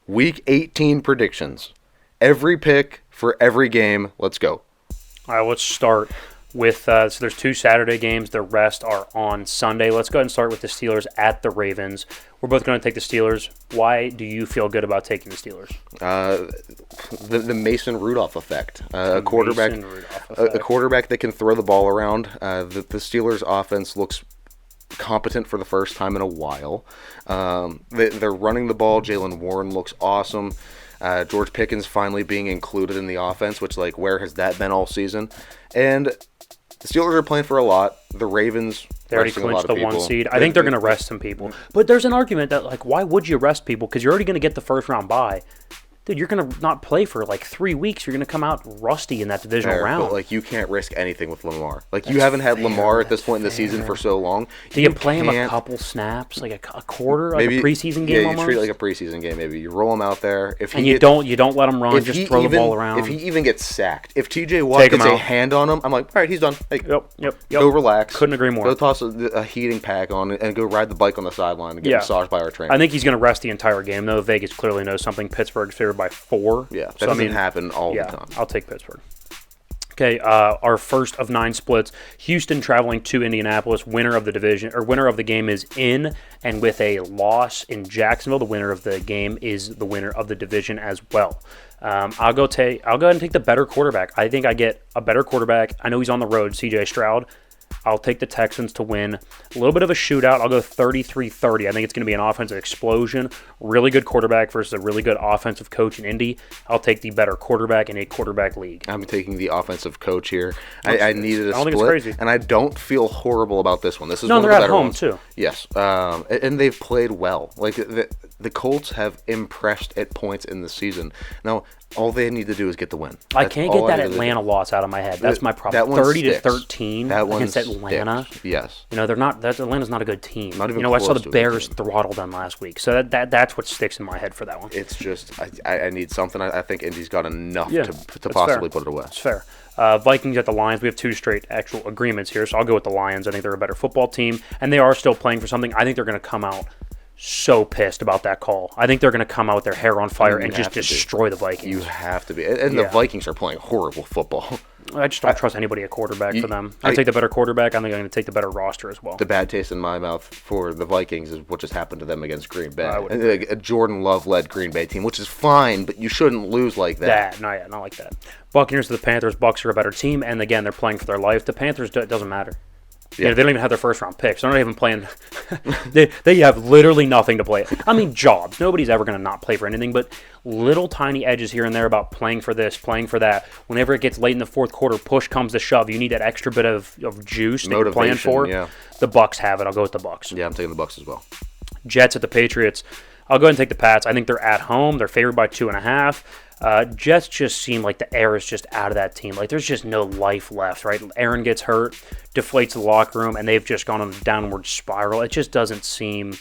Week 18 predictions. Every pick for every game. Let's go. All right, let's start with so there's 2 Saturday games. The rest are on Sunday. Let's go ahead and start with the Steelers at the Ravens. We're both going to take the Steelers. Why do you feel good about taking the Steelers? The Mason Rudolph effect. A quarterback that can throw the ball around. The Steelers' offense looks competent for the first time in a while. They're running the ball. Jalen Warren looks awesome. George Pickens finally being included in the offense, which, like, where has that been all season? And the Steelers are playing for a lot. The Ravens, they already clinched the 1 seed. I think they're going to rest some people. But there's an argument that, like, why would you rest people? Because you're already going to get the first round bye. Dude, you're going to not play for, like, 3 weeks. You're going to come out rusty in that divisional round. But, like, you can't risk anything with Lamar. Like, you haven't had Lamar at this point in the season for so long. Do you play him a couple snaps, like a quarter, like maybe, a preseason game almost? Yeah, you treat it like a preseason game maybe. You roll him out there. You don't let him run, just throw the ball around. If he even gets sacked, if TJ Watt gets a hand on him, I'm like, all right, he's done. Like, yep. Go relax. Couldn't agree more. Go toss a heating pack on and go ride the bike on the sideline and get massaged by our trainer. I think he's going to rest the entire game, though. Vegas clearly knows something. Pittsburgh's favored by 4. Yeah, that doesn't happen all the time. I'll take Pittsburgh. Okay, our first of 9 splits. Houston traveling to Indianapolis. Winner of the division or winner of the game is in, and with a loss in Jacksonville, the winner of the game is the winner of the division as well. I'll go ahead and take the better quarterback. I think I get a better quarterback. I know he's on the road, C.J. Stroud. I'll take the Texans to win. A little bit of a shootout. I'll go 33-30. I think it's going to be an offensive explosion. Really good quarterback versus a really good offensive coach in Indy. I'll take the better quarterback in a quarterback league. I'm taking the offensive coach here. I needed a split. I don't think it's crazy. And I don't feel horrible about this one. This is no, one of they're the at better home ones. Too. Yes, and they've played well. Like the Colts have impressed at points in the season. Now, all they need to do is get the win. I can't get that Atlanta loss out of my head. That's my problem. 30-13 against Atlanta. Sticks. Yes. You know, they're not. Atlanta's not a good team. Not even I saw close the to Bears throttle them last week. So that's what sticks in my head for that one. It's just I need something. I think Indy's got enough to possibly put it away. It's fair. Vikings at the Lions. We have 2 straight actual agreements here, so I'll go with the Lions. I think they're a better football team, and they are still playing for something. I think they're going to come out so pissed about that call. I think they're going to come out with their hair on fire and just destroy the Vikings. You have to be. And the Vikings are playing horrible football. I just don't trust anybody at quarterback for them. I take the better quarterback. I think I'm going to take the better roster as well. The bad taste in my mouth for the Vikings is what just happened to them against Green Bay. A Jordan Love-led Green Bay team, which is fine, but you shouldn't lose like that. Not like that. Buccaneers to the Panthers. Bucs are a better team, and again, they're playing for their life. The Panthers, it doesn't matter. Yeah. They don't even have their first-round picks. They're not even playing. they have literally nothing to play. I mean, jobs. Nobody's ever going to not play for anything, but little tiny edges here and there about playing for this, playing for that. Whenever it gets late in the fourth quarter, push comes to shove. You need that extra bit of juice that you're playing for. Yeah. The Bucs have it. I'll go with the Bucs. Yeah, I'm taking the Bucs as well. Jets at the Patriots. I'll go ahead and take the Pats. I think they're at home. They're favored by 2.5. Jets just seem like the air is just out of that team. Like, there's just no life left, right? Aaron gets hurt, deflates the locker room, and they've just gone on a downward spiral. It just doesn't seem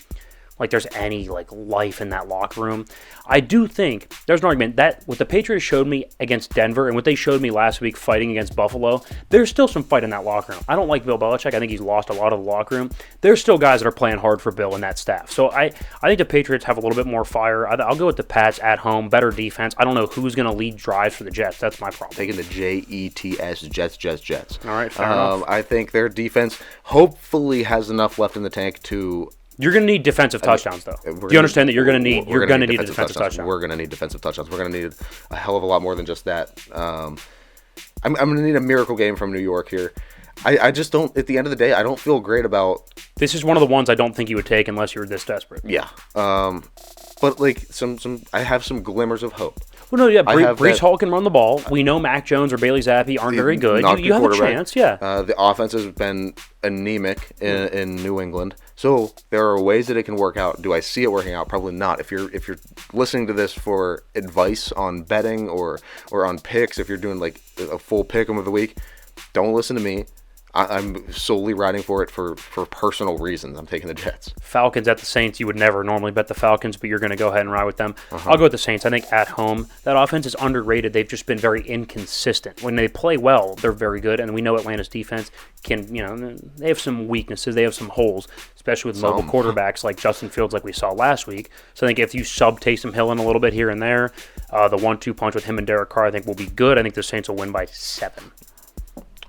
like there's any life in that locker room. I do think there's an argument that what the Patriots showed me against Denver and what they showed me last week fighting against Buffalo, there's still some fight in that locker room. I don't like Bill Belichick. I think he's lost a lot of the locker room. There's still guys that are playing hard for Bill and that staff. So I think the Patriots have a little bit more fire. I'll go with the Pats at home, better defense. I don't know who's going to lead drives for the Jets. That's my problem. Taking the Jets, Jets. All right, fair enough. I think their defense hopefully has enough left in the tank to. You're going to need defensive touchdowns, though. Do you understand that you're going to need a defensive touchdown? We're going to need defensive touchdowns. We're going to need a hell of a lot more than just that. I'm going to need a miracle game from New York here. I just don't. At the end of the day, I don't feel great about. This is one of the ones I don't think you would take unless you were this desperate. Yeah. But I have some glimmers of hope. Well, no, yeah, Breece Hall can run the ball. We know Mac Jones or Bailey Zappi aren't very good. You have a chance, yeah. The offense has been anemic in New England, so there are ways that it can work out. Do I see it working out? Probably not. If you're listening to this for advice on betting or on picks, if you're doing a full pick 'em of the week, don't listen to me. I'm solely riding for it for personal reasons. I'm taking the Jets. Falcons at the Saints. You would never normally bet the Falcons, but you're going to go ahead and ride with them. I'll go with the Saints. I think at home, that offense is underrated. They've just been very inconsistent. When they play well, they're very good, and we know Atlanta's defense can, they have some weaknesses. They have some holes, especially with mobile quarterbacks like Justin Fields, like we saw last week. So I think if you sub Taysom Hill in a little bit here and there, the 1-2 punch with him and Derek Carr, I think will be good. I think the Saints will win by 7.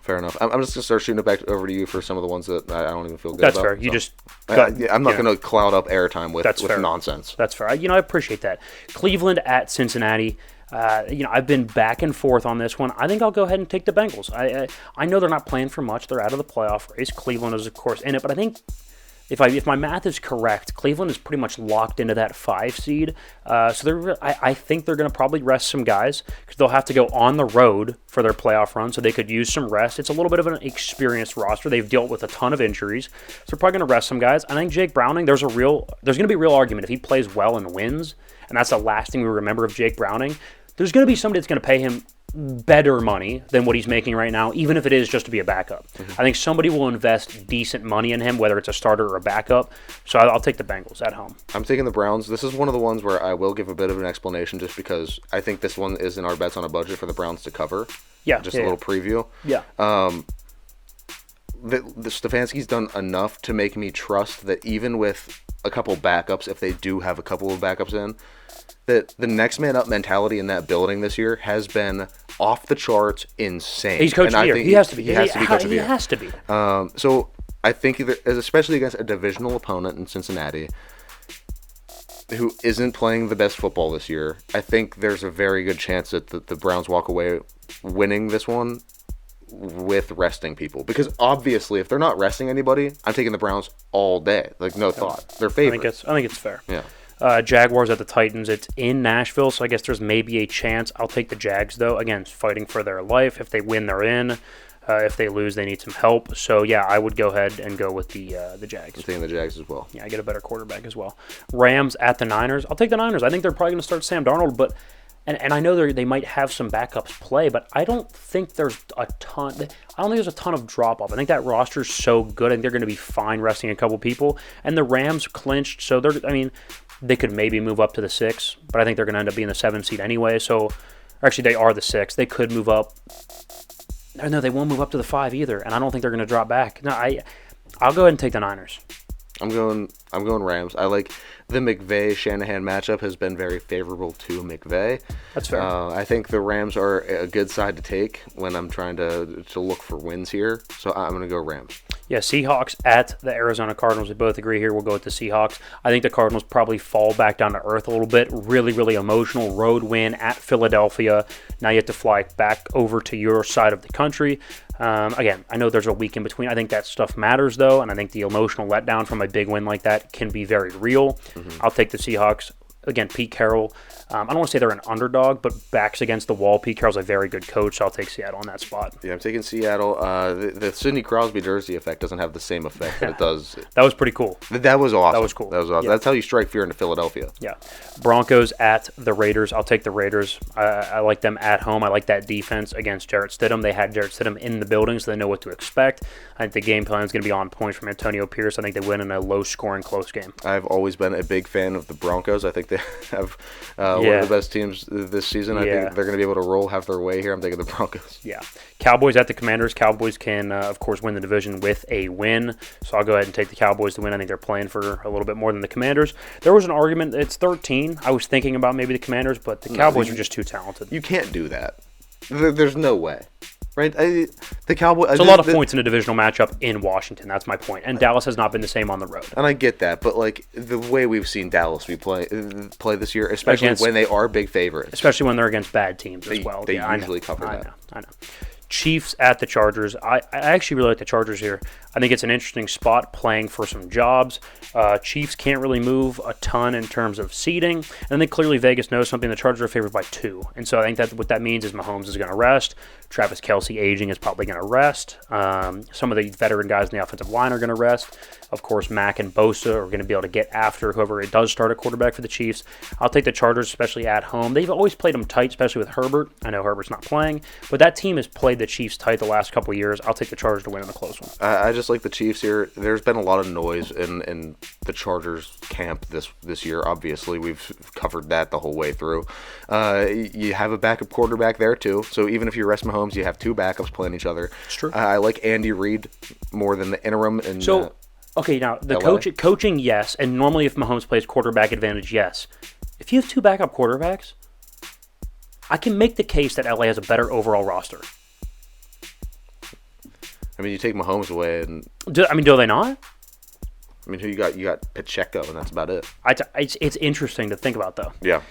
Fair enough. I'm just going to start shooting it back over to you for some of the ones that I don't even feel good That's about. fair. You just... I'm not going to cloud up airtime with nonsense. That's fair. I appreciate that. Cleveland at Cincinnati. I've been back and forth on this one. I think I'll go ahead and take the Bengals. I know they're not playing for much. They're out of the playoff race. Cleveland is, of course, in it. But I think if my math is correct, Cleveland is pretty much locked into that 5 seed. So I think they're going to probably rest some guys because they'll have to go on the road for their playoff run, so they could use some rest. It's a little bit of an experienced roster. They've dealt with a ton of injuries, so they're probably going to rest some guys. I think Jake Browning, there's going to be a real argument if he plays well and wins, and that's the last thing we remember of Jake Browning. There's going to be somebody that's going to pay him better money than what he's making right now, even if it is just to be a backup. I think somebody will invest decent money in him, whether it's a starter or a backup. So I'll take the Bengals at home. I'm taking the Browns. This is one of the ones where I will give a bit of an explanation just because I think this one is in our bets on a budget for the Browns to cover. Yeah. Just a little preview. Yeah. The Stefanski's done enough to make me trust that even with a couple backups, if they do have a couple of backups in, that the next man up mentality in that building this year has been off the charts insane. He's coach of the year. He has to be. He has to be coach of the year. He has to be. So I think, especially against a divisional opponent in Cincinnati, who isn't playing the best football this year, I think there's a very good chance that the Browns walk away winning this one with resting people. Because obviously, if they're not resting anybody, I'm taking the Browns all day. Like, no thought. They're favorites. I think it's fair. Yeah. Jaguars at the Titans. It's in Nashville, so I guess there's maybe a chance. I'll take the Jags, though. Again, fighting for their life. If they win, they're in. If they lose, they need some help. So, yeah, I would go ahead and go with the Jags. I'm taking the Jags as well. Yeah, I get a better quarterback as well. Rams at the Niners. I'll take the Niners. I think they're probably going to start Sam Darnold, but and I know they might have some backups play, but I don't think there's a ton. I don't think there's a ton of drop off. I think that roster's so good. I think they're going to be fine resting a couple people. And the Rams clinched, so they could maybe move up to the 6, but I think they're going to end up being the 7 seed anyway. So, actually, they are the 6. They could move up. No, they won't move up to the 5 either, and I don't think they're going to drop back. No, I'll go ahead and take the Niners. I'm going Rams. I like the McVay-Shanahan matchup has been very favorable to McVay. That's fair. I think the Rams are a good side to take when I'm trying to look for wins here. So I'm going to go Rams. Yeah, Seahawks at the Arizona Cardinals. We both agree here. We'll go with the Seahawks. I think the Cardinals probably fall back down to earth a little bit. Really, really emotional road win at Philadelphia. Now you have to fly back over to your side of the country. Again, I know there's a week in between. I think that stuff matters, though, and I think the emotional letdown from a big win like that can be very real. I'll take the Seahawks. Again, Pete Carroll, I don't want to say they're an underdog, but backs against the wall. Pete Carroll's a very good coach, so I'll take Seattle on that spot. Yeah, I'm taking Seattle. The Sidney Crosby jersey effect doesn't have the same effect that it does. That was pretty cool. That was awesome. That was cool. That was awesome. Yeah. That's how you strike fear into Philadelphia. Yeah. Broncos at the Raiders. I'll take the Raiders. I like them at home. I like that defense against Jarrett Stidham. They had Jarrett Stidham in the building, so they know what to expect. I think the game plan is going to be on point from Antonio Pierce. I think they win in a low-scoring, close game. I've always been a big fan of the Broncos. I think they have one of the best teams this season. I think they're going to be able to have their way here. I'm taking the Broncos. Yeah. Cowboys at the Commanders. Cowboys can, of course, win the division with a win. So I'll go ahead and take the Cowboys to win. I think they're playing for a little bit more than the Commanders. There was an argument. It's 13. I was thinking about maybe the Commanders, but the Cowboys are just too talented. You can't do that. There's no way. Right, the Cowboys. It's a lot of points in a divisional matchup in Washington. That's my point. And Dallas has not been the same on the road. And I get that, but like the way we've seen Dallas play this year, especially when they are big favorites, especially when they're against bad teams as well. They usually cover that. I know. Chiefs at the Chargers. I actually really like the Chargers here. I think it's an interesting spot playing for some jobs. Chiefs can't really move a ton in terms of seeding. And I think clearly Vegas knows something. The Chargers are favored by 2. And so I think that what that means is Mahomes is going to rest. Travis Kelce aging is probably going to rest. Some of the veteran guys in the offensive line are going to rest. Of course, Mack and Bosa are going to be able to get after whoever it does start at quarterback for the Chiefs. I'll take the Chargers, especially at home. They've always played them tight, especially with Herbert. I know Herbert's not playing, but that team has played played the Chiefs tight the last couple of years. I'll take the Chargers to win in a close one. I just like the Chiefs here. There's been a lot of noise in the Chargers camp this year. Obviously, we've covered that the whole way through. You have a backup quarterback there too, so even if you rest Mahomes, you have two backups playing each other. It's true. I like Andy Reid more than the interim. And okay, now the LA. coaching, yes, and normally if Mahomes plays quarterback advantage, yes. If you have two backup quarterbacks, I can make the case that LA has a better overall roster. I mean, you take Mahomes away, and Do they not? I mean, who you got? You got Pacheco, and that's about it. It's interesting to think about, though. Yeah.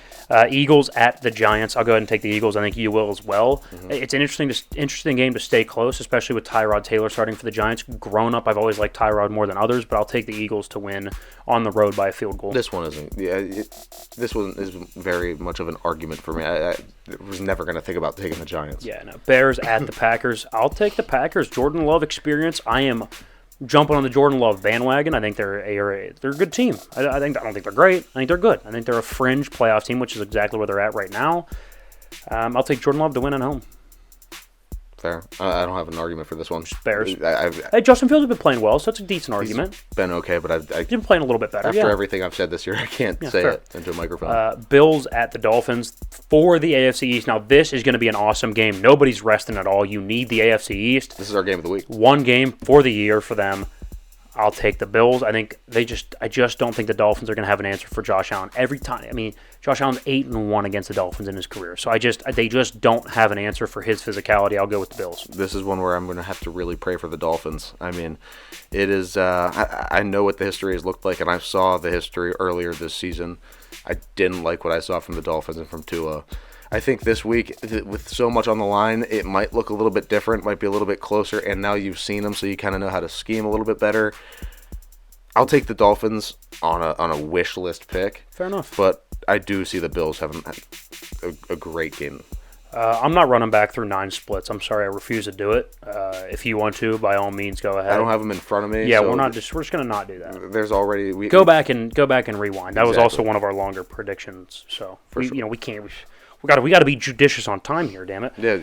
Eagles at the Giants. I'll go ahead and take the Eagles. I think you will as well. Mm-hmm. It's an interesting game to stay close, especially with Tyrod Taylor starting for the Giants. Grown up, I've always liked Tyrod more than others, but I'll take the Eagles to win on the road by a field goal. This one isn't. Yeah, this one is very much of an argument for me. I was never going to think about taking the Giants. Yeah, no. Bears at the Packers. I'll take the Packers. Jordan Love experience. I am jumping on the Jordan Love bandwagon. I think they're a good team. I don't think they're great. I think they're good. I think they're a fringe playoff team, which is exactly where they're at right now. I'll take Jordan Love to win at home. Fair. I don't have an argument for this one. Bears. Hey, Justin Fields has been playing well, so it's a decent argument. Been okay, but He's been playing a little bit better. After everything I've said this year, I can't say fair. it into a microphone. Bills at the Dolphins for the AFC East. Now, this is going to be an awesome game. Nobody's resting at all. You need the AFC East. This is our game of the week. One game for the year for them. I'll take the Bills. I just don't think the Dolphins are going to have an answer for Josh Allen every time. I mean, Josh Allen's 8-1 against the Dolphins in his career, so they just don't have an answer for his physicality. I'll go with the Bills. This is one where I'm going to have to really pray for the Dolphins. I mean, it is. I know what the history has looked like, and I saw the history earlier this season. I didn't like what I saw from the Dolphins and from Tua. I think this week, with so much on the line, it might look a little bit different, might be a little bit closer, and now you've seen them, so you kind of know how to scheme a little bit better. I'll take the Dolphins on a wish list pick. Fair enough. But I do see the Bills having a great game. I'm not running back through 9 splits. I'm sorry, I refuse to do it. If you want to, by all means, go ahead. I don't have them in front of me. Yeah, so we're just going to not do that. There's already go back and rewind. That was also one of our longer predictions. So we can't. We got to be judicious on time here. Damn it. Yeah,